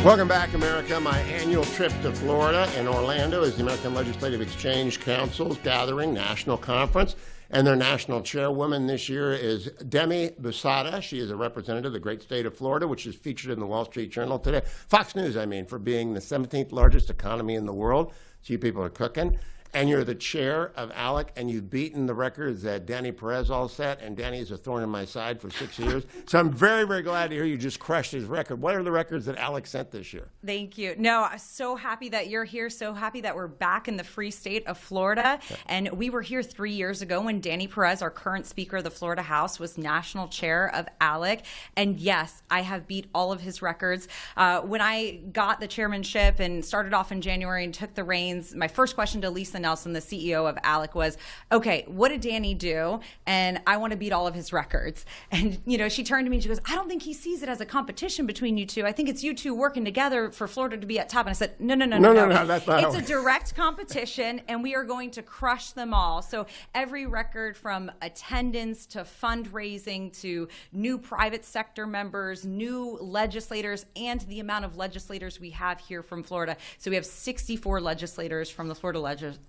Welcome back, America. My annual trip to Florida and Orlando is the American Legislative Exchange Council's gathering national conference. And their national chairwoman this year is Demi Busatta. She is a representative of the great state of Florida, which is featured in the Wall Street Journal today. Fox News, for being the 17th largest economy in the world. So you people are cooking. And you're the chair of ALEC, and you've beaten the records that Danny Perez all set, and Danny is a thorn in my side for 6 years. So I'm very, very glad to hear you just crushed his record. What are the records that ALEC set this year? Thank you. No, I'm so happy that you're here, so happy that we're back in the free state of Florida. And we were here 3 years ago when Danny Perez, our current Speaker of the Florida House, was national chair of ALEC. And yes, I have beat all of his records. When I got the chairmanship and started off in January and took the reins, my first question to Lisa Nelson, the CEO of ALEC, was, okay, what did Danny do? And I want to beat all of his records. And, she turned to me and she goes, I don't think he sees it as a competition between you two. I think it's you two working together for Florida to be at top. And I said, no, that's not it's a direct competition, and we are going to crush them all. So every record, from attendance to fundraising to new private sector members, new legislators, and the amount of legislators we have here from Florida. So we have 64 legislators from the Florida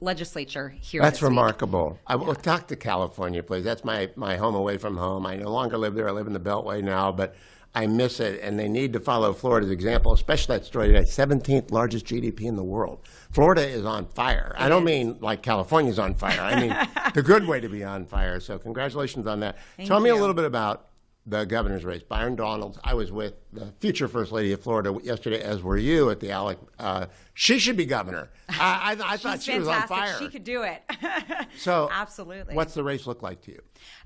legislature here. That's remarkable. I will talk to California, please. That's my home away from home. I no longer live there. I live in the Beltway now, but I miss it, and they need to follow Florida's example, especially that story today, 17th largest GDP in the world. Florida is on fire. I don't mean like California's on fire. I mean the good way to be on fire. So congratulations on that. Tell me a little bit about the governor's race. Byron Donalds. I was with the future First Lady of Florida yesterday, as were you, at the ALEC. She should be governor. I thought she was on fire. She could do it. So absolutely. What's the race look like to you?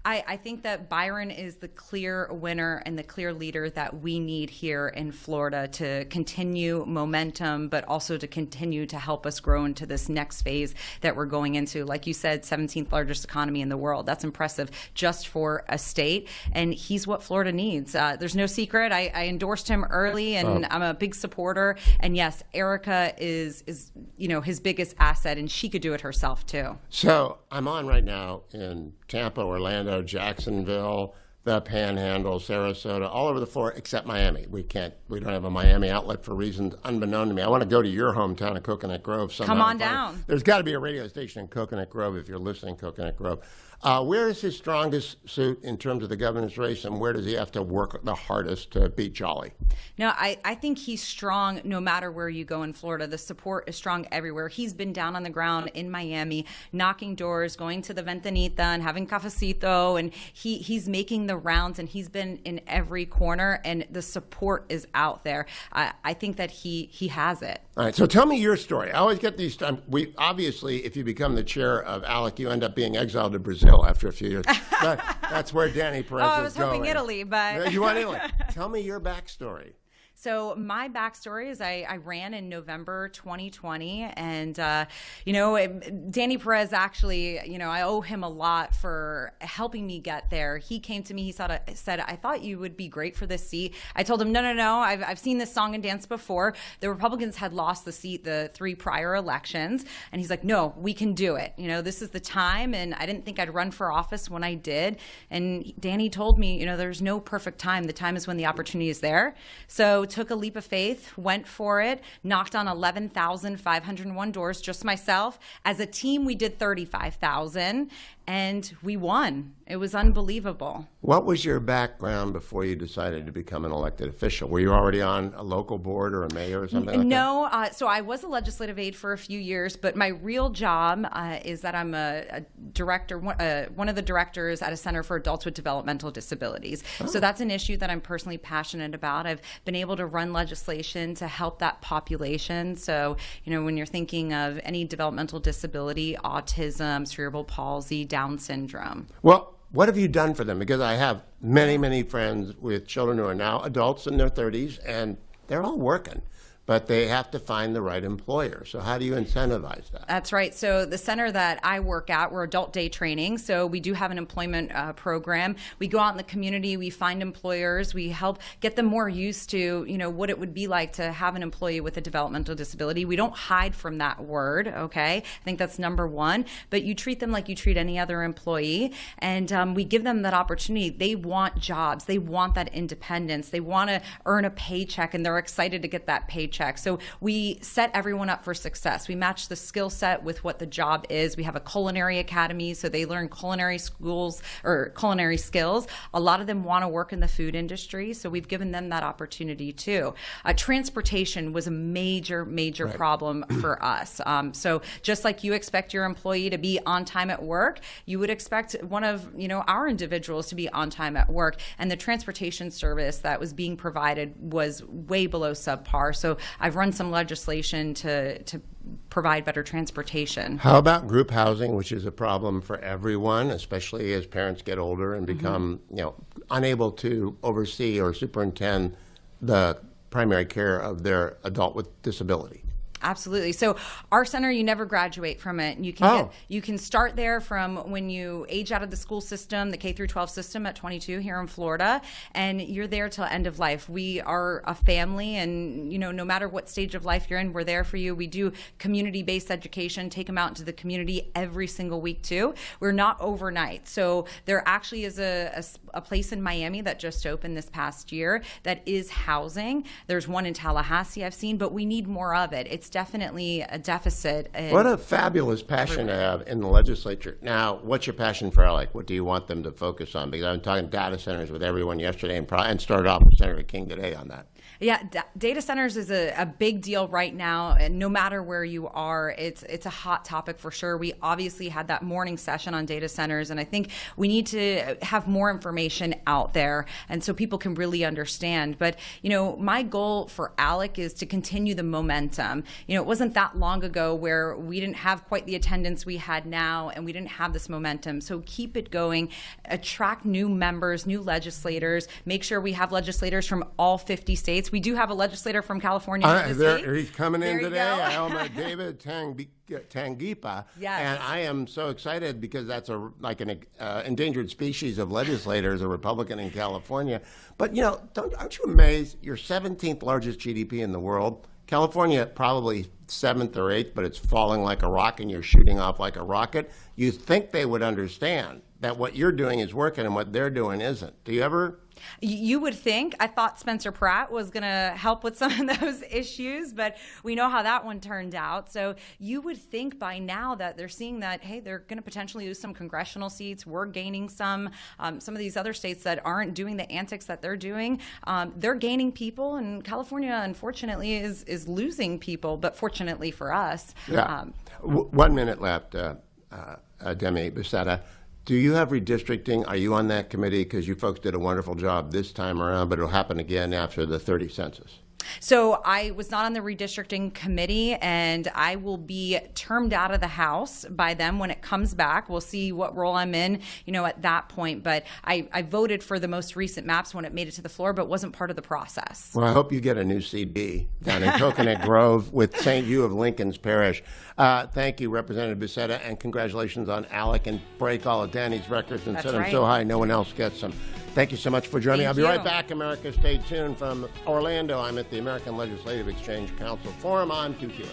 I think that Byron is the clear winner and the clear leader that we need here in Florida to continue momentum, but also to continue to help us grow into this next phase that we're going into. Like you said, 17th largest economy in the world. That's impressive just for a state. And he's what Florida needs. There's no secret. I endorsed him early, and I'm a big supporter. And yes, Erica is his biggest asset, and she could do it herself too. So I'm on right now in Tampa, Orlando, Jacksonville, the Panhandle, Sarasota, all over the floor except Miami. We don't have a Miami outlet for reasons unbeknown to me. I want to go to your hometown of Coconut Grove sometime. Come on down. There's got to be a radio station in Coconut Grove if you're listening, Coconut Grove. Where is his strongest suit in terms of the governor's race, and where does he have to work the hardest to beat Jolly? No, I think he's strong no matter where you go in Florida. The support is strong everywhere. He's been down on the ground in Miami, knocking doors, going to the Ventanita and having cafecito, and he's making the rounds, and he's been in every corner, and the support is out there. I think that he has it. All right, so tell me your story. I always get these. Obviously, if you become the chair of ALEC, you end up being exiled to Brazil after a few years. That's where Danny Perez is going. I was hoping Italy, but you want Italy? Tell me your backstory. So my backstory is I ran in November 2020, and Danny Perez actually, I owe him a lot for helping me get there. He came to me, he said, I thought you would be great for this seat. I told him, no, I've seen this song and dance before. The Republicans had lost the seat the 3 prior elections, and he's like, no, we can do it. This is the time, and I didn't think I'd run for office when I did. And Danny told me, there's no perfect time. The time is when the opportunity is there. So took a leap of faith, went for it, knocked on 11,501 doors, just myself. As a team, we did 35,000, and we won. It was unbelievable. What was your background before you decided to become an elected official? Were you already on a local board or a mayor or something like that? No. So I was a legislative aide for a few years, but my real job is that I'm a director, one of the directors at a Center for Adults with Developmental Disabilities. Oh. So that's an issue that I'm personally passionate about. I've been able to run legislation to help that population. So, when you're thinking of any developmental disability, autism, cerebral palsy, Down syndrome. Well, what have you done for them? Because I have many, many friends with children who are now adults in their 30s, and they're all working. but they have to find the right employer. So how do you incentivize that? That's right. So the center that I work at, we're adult day training. So we do have an employment program. We go out in the community, we find employers, we help get them more used to, what it would be like to have an employee with a developmental disability. We don't hide from that word, okay? I think that's number one. But you treat them like you treat any other employee, and we give them that opportunity. They want jobs. They want that independence. They want to earn a paycheck, and they're excited to get that paycheck. So we set everyone up for success. We match the skill set with what the job is. We have a culinary academy, so they learn culinary schools or culinary skills. A lot of them want to work in the food industry, so we've given them that opportunity too. Transportation was a major Right. problem for us. So just like you expect your employee to be on time at work, you would expect one of our individuals to be on time at work. And the transportation service that was being provided was way below subpar. So I've run some legislation to provide better transportation. How about group housing, which is a problem for everyone, especially as parents get older and become, unable to oversee or superintend the primary care of their adult with disability? Absolutely. So our center, you never graduate from it. You can start there from when you age out of the school system, the K through 12 system at 22 here in Florida, and you're there till end of life. We are a family, and no matter what stage of life you're in, we're there for you. We do community-based education, take them out into the community every single week too. We're not overnight. So there actually is a place in Miami that just opened this past year that is housing. There's one in Tallahassee I've seen, but we need more of it. It's definitely a deficit. What a fabulous passion to have in the legislature. Now, what's your passion for ALEC? What do you want them to focus on? Because I've been talking data centers with everyone yesterday and started off with Senator King today on that. Yeah, data centers is a big deal right now, and no matter where you are, it's a hot topic for sure. We obviously had that morning session on data centers, and I think we need to have more information out there, and so people can really understand. But my goal for ALEC is to continue the momentum. It wasn't that long ago where we didn't have quite the attendance we had now, and we didn't have this momentum. So keep it going, attract new members, new legislators, make sure we have legislators from all 50 states. We do have a legislator from California. He's coming in today. I met David Tangipa, yes. And I am so excited because that's like an endangered species of legislators, a Republican in California. But aren't you amazed? You're 17th largest GDP in the world. California probably 7th or 8th, but it's falling like a rock, and you're shooting off like a rocket. You think they would understand that what you're doing is working and what they're doing isn't. Do you ever? You would think. I thought Spencer Pratt was going to help with some of those issues, but we know how that one turned out. So you would think by now that they're seeing that, hey, they're going to potentially lose some congressional seats. We're gaining some. Some of these other states that aren't doing the antics that they're doing, they're gaining people, and California, unfortunately, is losing people, but fortunately for us. Yeah. 1 minute left, Demi Busatta. Do you have redistricting? Are you on that committee? Because you folks did a wonderful job this time around, but it'll happen again after the 30 census. So I was not on the redistricting committee, and I will be termed out of the House by them when it comes back. We'll see what role I'm in, at that point. But I voted for the most recent maps when it made it to the floor, but wasn't part of the process. Well, I hope you get a new CB down in Coconut Grove with St. Hugh of Lincoln's Parish. Thank you, Representative Busatta, and congratulations on ALEC, and break all of Danny's records and set them so high no one else gets them. Thank you so much for joining me. I'll be right back, America. Stay tuned. From Orlando, I'm at the American Legislative Exchange Council Forum on Hugh Hewitt.